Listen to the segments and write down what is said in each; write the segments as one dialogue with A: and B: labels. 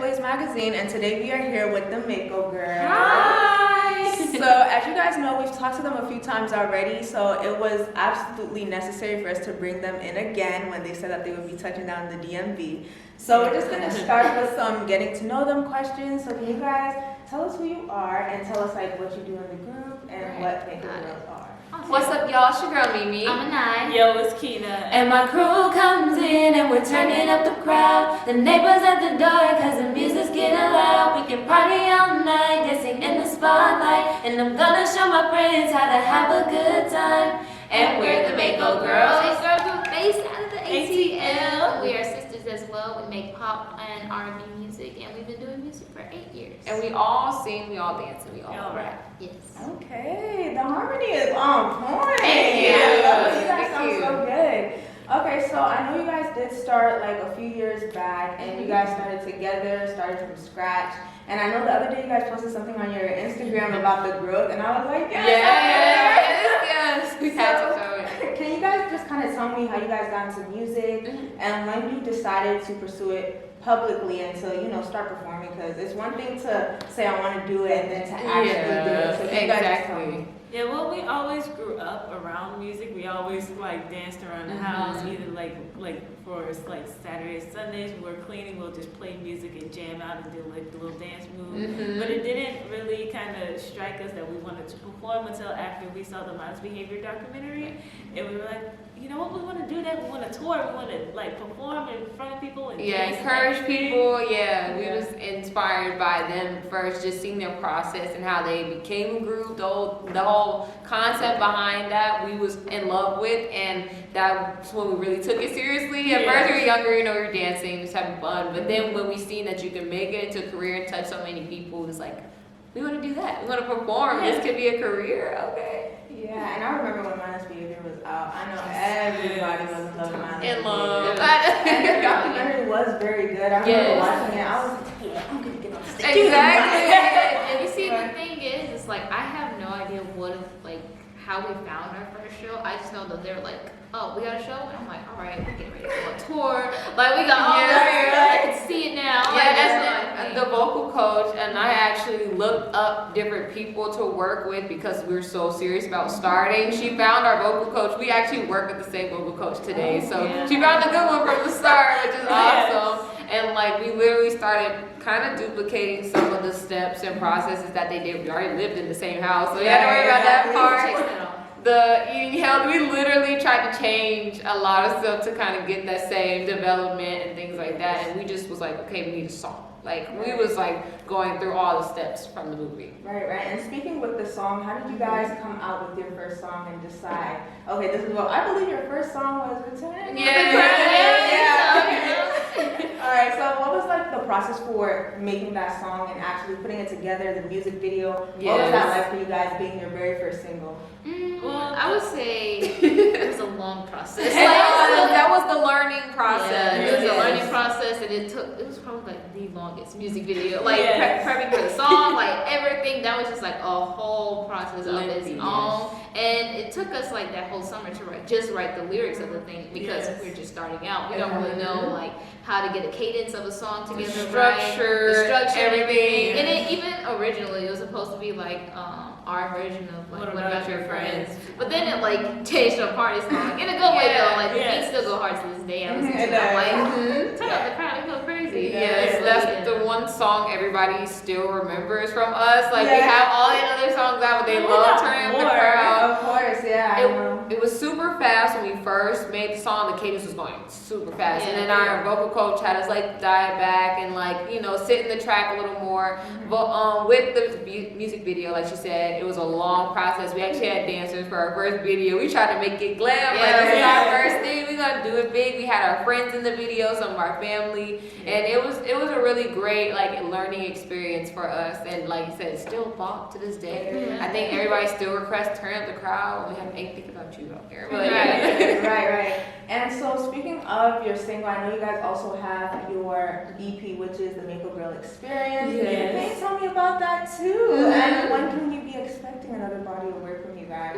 A: XBlaze Magazine, and today we are here with the MAKO Girls.
B: Hi!
A: So, as you guys know, we've talked to them a few times already, so it was absolutely necessary for us to bring them in again when they said that they would be touching down the DMV. So we're just going to start with some getting to know them questions. So can you guys tell us who you are and tell us like what you do in the group and what MAKO Girls are?
B: What's up, y'all? It's your girl Mimi.
C: I'm a 9.
D: Yo, it's Keena.
C: And my crew comes in and we're turning up the crowd. The neighbors at the door cause the music's getting loud. We can party all night, dancing in the spotlight. And I'm gonna show my friends how to have a good time. And we're the MAKO Girls.
B: Girls who based out of the ATL.
C: We are sisters as well. We make pop and R&B music, and we've been doing music for 8 years.
B: And we all sing, we all dance, and we all rap.
C: Yes.
A: Okay, the harmony is on point.
B: Thank you.
A: You guys
B: Thank
A: sound
B: you.
A: so good. Okay, so I know you guys did start like a few years back, and you guys started together, started from scratch. And I know the other day you guys posted something on your Instagram about the growth, and I was like,
B: Yes. We had to show it.
A: Can you guys just kind of tell me how you guys got into music and when you decided to pursue it publicly and to, you know, start performing? Because it's one thing to say I want to do it and then to actually do it. So can you guys just tell me?
D: Yeah, well, we always grew up around music. We always like danced around the house, either like for like Saturdays, Sundays, when we're cleaning, we'll just play music and jam out and do like the little dance move. But it didn't really kind of strike us that we wanted to perform until after we saw the Modest Behavior documentary, and we were like, you know what, we want to do that. We want to tour. We want to like perform in front of people and dance
B: Encourage people. Yeah, we was inspired by them first, just seeing their process and how they became a group. The whole concept behind that we was in love with, and that's when we really took it seriously. At first we were younger, you know, we were dancing, just having fun. But then when we seen that you can make it into a career and touch so many people, it's like, we want to do that. We want to perform. This could be a career. Okay.
A: Yeah, and I remember when Modest Behavior was out. I know everybody was in love with Modest
B: In
A: Behavior.
B: love.
A: And the documentary was very good. I remember watching it. I was like, yeah, I'm gonna get on stage.
B: Exactly.
C: You see, the thing is, it's like I have no idea how we found our first show. I just know that they were like, oh, we got a show? And I'm like, all right, we're getting ready to go on tour. Like, we got all this, I can see it now.
B: As the vocal coach, and I actually looked up different people to work with because we were so serious about starting. She found our vocal coach. We actually work with the same vocal coach today. So she found a good one from the start, which is awesome. And like, we literally started kind of duplicating some of the steps and processes that they did. We already lived in the same house, so you had to worry about that part. We literally tried to change a lot of stuff to kind of get that same development and things like that. And we just was like, okay, we need a song. Like, we was like going through all the steps from the movie.
A: Right. And speaking with the song, how did you guys come out with your first song and decide, okay, this is what, I believe your first song was Return? Alright, so what was like the process for making that song and actually putting it together, the music video? What was that like for you guys being your very first single?
C: Well, I would say it was a long process.
B: That was the learning process.
C: Yeah, it was a learning process, and it was probably like the longest music video. Like prepping for the song, like everything, that was just like a whole process of its own. And it took us like that whole summer to write the lyrics of the thing because we're just starting out. We don't really know like how to get a cadence of a song together, the structure, everything. And it, even originally, it was supposed to be like our version of like What About Your Friends, but then it like changed to a party song in a good way though. Like the beats still go hard to this day. I listen to it, I'm like, turn up the crowd, it goes crazy.
B: Yes, that's the one song everybody still remembers from us. Like we have all the other songs out, but they love turning up the crowd.
A: Of course,
B: It was super fast when we first made the song. The cadence was going super fast, and then our vocal coach had us like dial back and like, you know, sit in the track a little more. But with the music video, like she said, it was a long process. We actually had dancers for our first video. We tried to make it glam, like this is our first thing. We gotta do it big. We had our friends in the video, some of our family, and it was a really great like learning experience for us. And like you said, it's still bop to this day. I think everybody still requests turn up the crowd. We have anything about you out there, but
A: right. And so speaking of your single, I know you guys also have your EP, which is the MAKO Girl Experience. Can you tell me about that too? And when can we be expecting another body of work from you guys?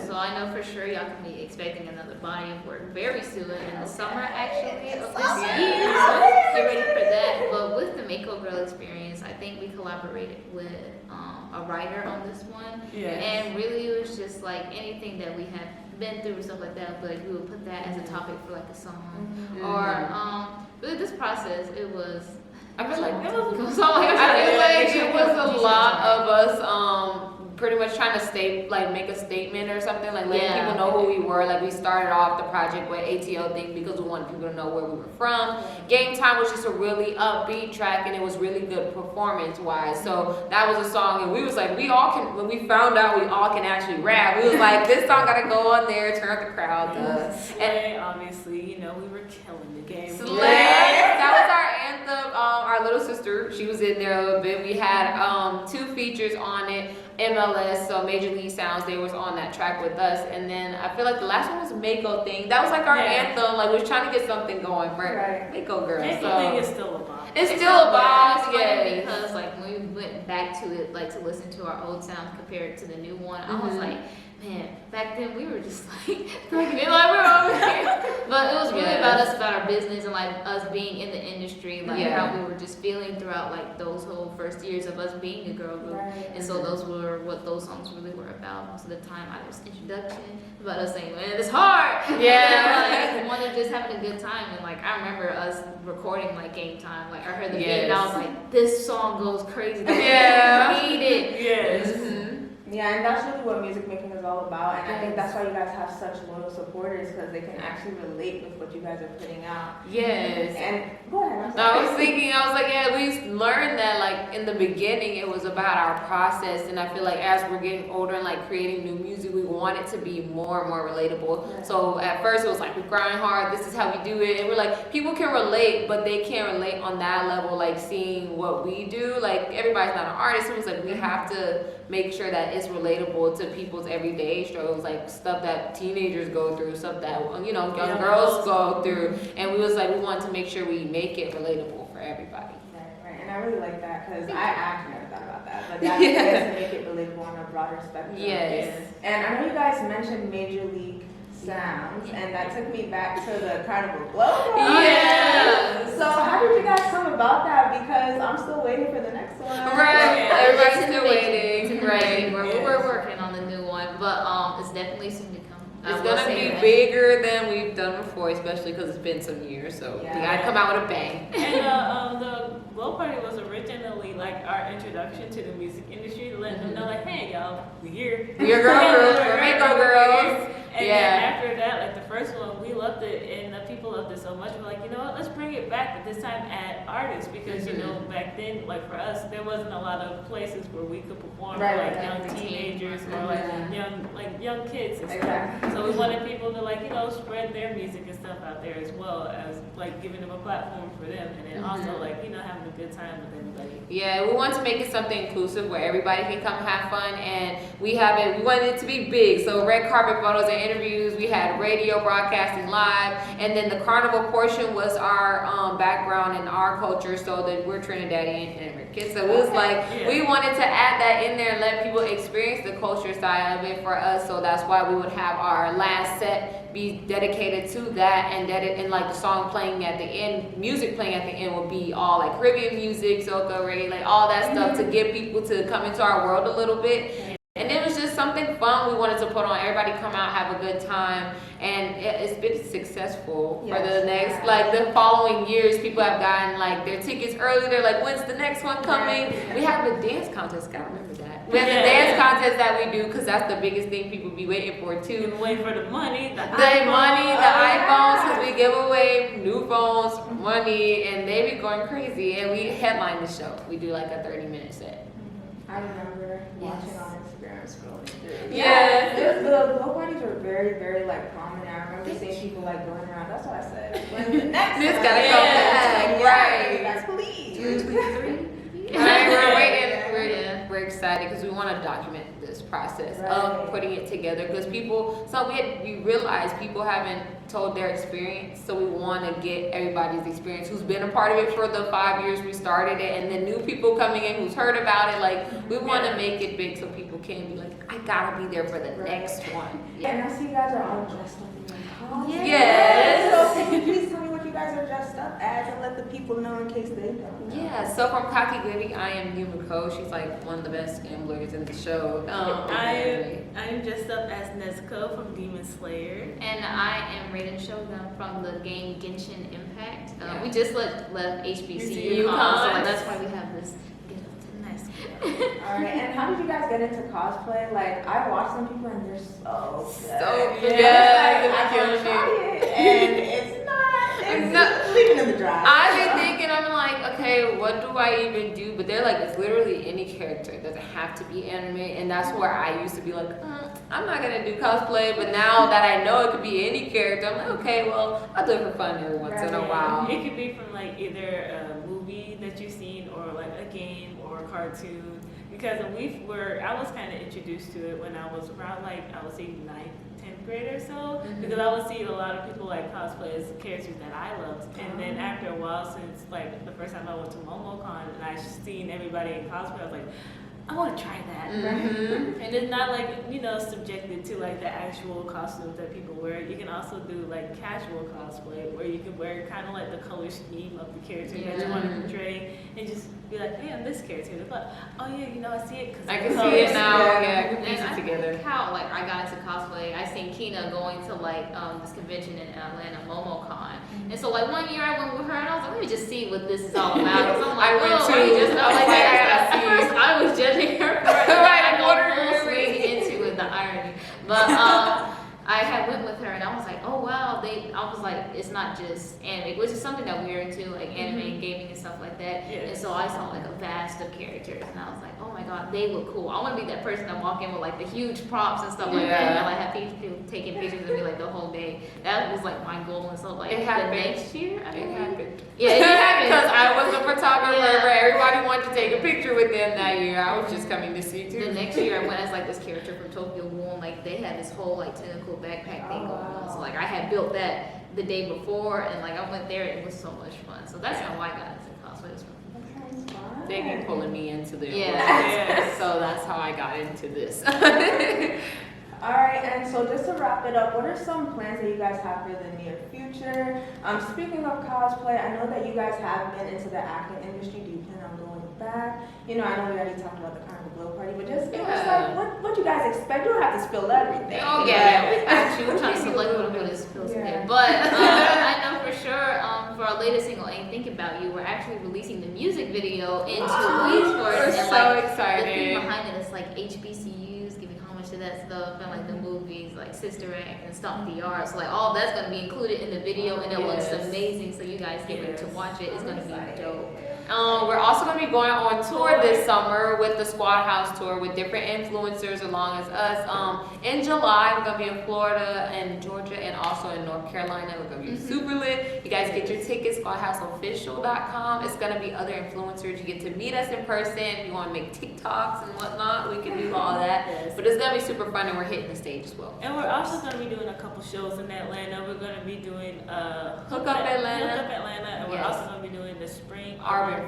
C: So I know for sure y'all can be expecting another body of work very soon in the summer actually of this year. So get ready for that. But with the MAKO Girl experience, I think we collaborated with a writer on this one.
D: Yes.
C: And really it was just like anything that we have been through or stuff like that, but like we would put that as a topic for like a song. Or really this process, it was,
B: I feel like
C: it was
B: it was a lot of us pretty much trying to make a statement or something, like letting people know who we were. Like we started off the project with ATL thing because we wanted people to know where we were from. Game Time was just a really upbeat track and it was really good performance wise. So that was a song and we was like, when we found out we all can actually rap, we was like, this song gotta go on there, turn up the crowd.
D: And obviously, you know, we were killing the game.
B: Slay. That was our anthem. Our little sister, she was in there a little bit. We had 2 features on it. MLS, so Major League Sounds, they was on that track with us. And then I feel like the last one was MAKO Thing. That was like our anthem. Like we was trying to get something going for MAKO Girls.
D: MAKO Thing is still a bomb.
B: It's still a bomb,
C: yeah. Because like when we went back to it, like to listen to our old sounds compared to the new one, I was like, man, back then we were just like throwing it like we're over here. But it was really about us, about our business and like us being in the industry, like how we were just feeling throughout like those whole first years of us being a girl group. And so those were what those songs really were about most of the time. Either it's introduction, about us saying, man, it's hard.
B: Yeah.
C: Like one of just having a good time. And like I remember us recording like Game Time. Like I heard the beat and I was like, this song goes crazy. Like, I need it.
D: Yes.
A: Yeah, and that's really what music making is all about, and I think that's why you guys have such loyal supporters, because they can actually relate with what you guys are putting out.
B: Yes.
A: And go ahead.
B: I was like, yeah, we learned that like in the beginning it was about our process, and I feel like as we're getting older and like creating new music, we want it to be more and more relatable. Yeah. So at first it was like we grind hard, this is how we do it, and we're like, people can relate, but they can't relate on that level, like seeing what we do. Like everybody's not an artist, so it's like we have to make sure that it's relatable to people's everyday struggles, like stuff that teenagers go through, stuff that young girls go through, and we was like, we wanted to make sure we make it relatable for everybody.
A: Right, and I really like that because I actually never thought about that, but that's to make it relatable on a broader spectrum.
B: Yes.
A: And I know you guys mentioned Major League Sounds, and that took me back to the Carnival Glow.
B: Yeah.
A: So how did you guys come about that? Because I'm still waiting for the next one.
B: Right. Everybody's still waiting.
C: Right. We're working on the new one, but it's definitely soon to come.
B: It's gonna be bigger than we've done before, especially because it's been some years. So we gotta come out with a bang.
D: And the Glow Party was originally like our introduction to the music industry, to let them know like, hey y'all, we here.
B: We're girls. We're MAKO Girls.
D: And then after that, like the first one, we loved it, and the people loved it so much. We're like, you know what? Let's bring it back, but this time add artists, because you know back then, like for us, there wasn't a lot of places where we could perform for like young teenagers or like young kids and stuff. So we wanted people to spread their music and stuff out there, as well as like giving them a platform for them, and then also like having a good time with everybody.
B: Yeah, we want to make it something inclusive where everybody can come have fun, and we wanted it to be big. So red carpet photos and interviews, we had radio broadcasting live, and then the carnival portion was our background and our culture, so that we're Trinidadian and American. So it was we wanted to add that in there and let people experience the culture side of it for us. So that's why we would have our last set be dedicated to that, and like the song playing at the end, music playing at the end will be all like Caribbean music, soca, reggae, like all that stuff to get people to come into our world a little bit. And it was just something fun we wanted to put on. Everybody come out, have a good time, and it's been successful for the next, like the following years. People have gotten like their tickets early. They're like, when's the next one coming? We have a dance contest. Gotta remember that. We have the dance contest that we do, because that's the biggest thing people be waiting for too.
D: Waiting for the money, the
B: iPhones, because we give away new phones, money, and they be going crazy. And we headline the show. We do like a 30-minute set.
A: I remember watching on Instagram, scrolling through.
B: Yes.
A: The glow parties were very, very like prominent. I remember seeing people like going around. That's what I said. When the next
B: This
A: one,
B: gotta go back, right?
A: Yes, please.
C: 223.
B: Right, we're waiting. We're excited because we want to document this process of putting it together, because we realized people haven't told their experience, so we want to get everybody's experience who's been a part of it for the 5 years we started it, and then new people coming in who's heard about it. Like we want to make it big so people can be like, I gotta be there for the next one.
A: And I see you guys are all dressed up in your costumes.
B: Yes.
A: So can you please tell me what you guys are dressed up as, and let the people know in case they don't know.
B: Yeah, so from 𝙏𝙐𝙍𝙍, I am MAKO. She's like one of the best gamblers in the show.
D: I am dressed up as Nezuko from Demon Slayer.
C: And I am Raiden Shogun from the game Genshin Impact. We just left HBCU, so like, that's why we have this
D: Nice.
A: Alright, and how did you guys get into cosplay? Like, I watch some people and they're so good.
B: So good.
A: Yeah, I want to try it, and it's not leaving in the dry.
B: I've been thinking, I'm like, okay, what do I even do? But they're like, it's literally any character. It doesn't have to be anime. And that's where I used to be like, I'm not going to do cosplay. But now that I know it could be any character, I'm like, okay, well, I'll do it for fun every once in a while.
D: It could be from like either a movie that you've seen or like a game or a cartoon. Because I was kind of introduced to it when I was around like, I would say 9th, 10th grade or so. Because I would see a lot of people like cosplay as characters that I loved. And then after a while, since like the first time I went to MomoCon and I seen everybody in cosplay, I was like, I want to try that. And it's not like, subjected to like the actual costumes that people wear. You can also do like casual cosplay where you can wear kind of like the color scheme of the character that you want to portray and just be like, hey, I'm this character. They're like, oh yeah, I see it. Cause
B: I can see it now. Yeah, I can piece it together.
C: How like I got into cosplay, I seen Kina going to like this convention in Atlanta, MomoCon. And so like one year I went with her and I was like, let me just see what this is all about. Cause I'm like,
B: I went too.
C: At first I was judging her for it.
B: Right,
C: I
B: what are
C: go
B: you
C: full swing into it, the irony. But I had went with her and I was like, oh wow, I was like, it's not just anime, which is something that we're into, like anime and gaming and stuff like that. And so I saw like a vast of characters and I was like, oh my god, they look cool. I want to be that person that walk in with like the huge props and stuff like that, and like have people taking pictures of me like the whole day. That was like my goal. And so like
B: It
C: the
B: happened.
C: next year, I
B: It
C: believe.
B: happened.
C: Yeah, it happened.
B: Because I was a photographer,
C: Yeah.
B: but everybody wanted to take a picture with them that year. I was just coming to see too.
C: The next year I went as like this character from Tokyo Ghoul, like they had this whole like tentacle backpack thing going on. So like I had built that the day before and like I went there and it was so much fun. So that's how I got into cosplay.
A: That sounds fun.
B: They be pulling me into them.
C: Yeah.
B: So that's how I got into this.
A: Alright, and so just to wrap it up, what are some plans that you guys have for the near future? Speaking of cosplay, I know that you guys have been into the acting industry. Do you plan on going back? I know we already talked about the Carnival Glow Party, but just give us like what you guys expect. You don't have to spill everything.
B: Oh,
C: Yeah, we got you. I'm trying to select what I'm going to spill today. But I know for sure for our latest single, Ain't Thinking About You, we're actually releasing the music video in 2 weeks for it.
B: We're
C: And,
B: so
C: like,
B: excited.
C: The theme behind it is like HBCUs, giving homage to that stuff, and like the movies like Sister Act and Stomp the Yard. So like all that's going to be included in the video, and it looks amazing. So you guys get ready to watch it. It's going to be dope.
B: We're also going to be going on tour this summer with the Squad House tour with different influencers along as us. In July, we're going to be in Florida and Georgia and also in North Carolina. We're going to be super lit. You guys get your tickets, squadhouseofficial.com. It's going to be other influencers. You get to meet us in person. If you want to make TikToks and whatnot, we can do all that. But it's going to be super fun and we're hitting the stage as well.
D: And we're also going to be doing a couple shows in Atlanta. We're going to be doing
B: Hook Up Atlanta.
D: And we're also going to be doing the spring
B: Our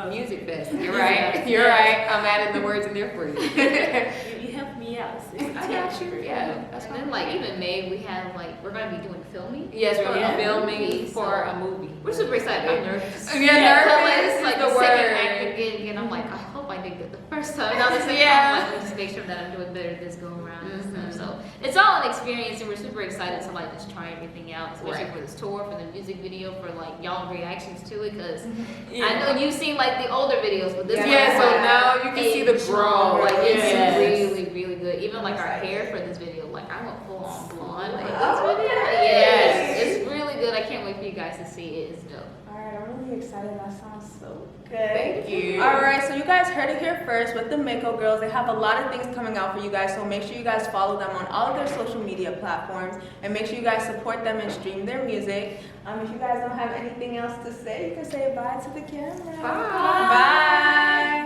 B: Music Fest. You're right.
D: Yes.
B: You're right. I'm adding the words in there for you.
D: You helped me out, sis.
B: I got you. Yeah.
C: And then like even May, we have like we're going to be doing filming.
B: Yes, we're going to be
C: for a
B: filming
C: movie,
B: for
C: so
B: a movie.
C: We're super excited. I'm nervous.
B: Yeah, nervous
C: It's like
B: is the
C: the second
B: word.
C: actor gig, and I'm like, I hope I did good the first time. Now the second
B: Yeah.
C: time, like, just make sure that I'm doing better this go around and stuff. So it's all an experience, and we're super excited to like just try everything out, especially
B: Right.
C: for this tour, for the music video, for like y'all reactions to it, because I know you've seen like the older videos, but this one
B: Yeah,
C: is
B: so
C: like
B: now you can see the growth.
C: Like it's
B: Yes.
C: really, really good. Even like our hair for this video, like I went full on blonde for this
A: Oh,
C: video.
A: okay.
C: Yes, it's really good. I can't wait for you guys to see it. It's dope.
A: Alright, I'm really excited. That sounds so good.
B: Thank you.
A: Alright, so you guys heard it here first with the MAKO Girls. They have a lot of things coming out for you guys, so make sure you guys follow them on all of their social media platforms and make sure you guys support them and stream their music. If you guys don't have anything else to say, you can say bye to the camera.
B: Bye.
A: Bye.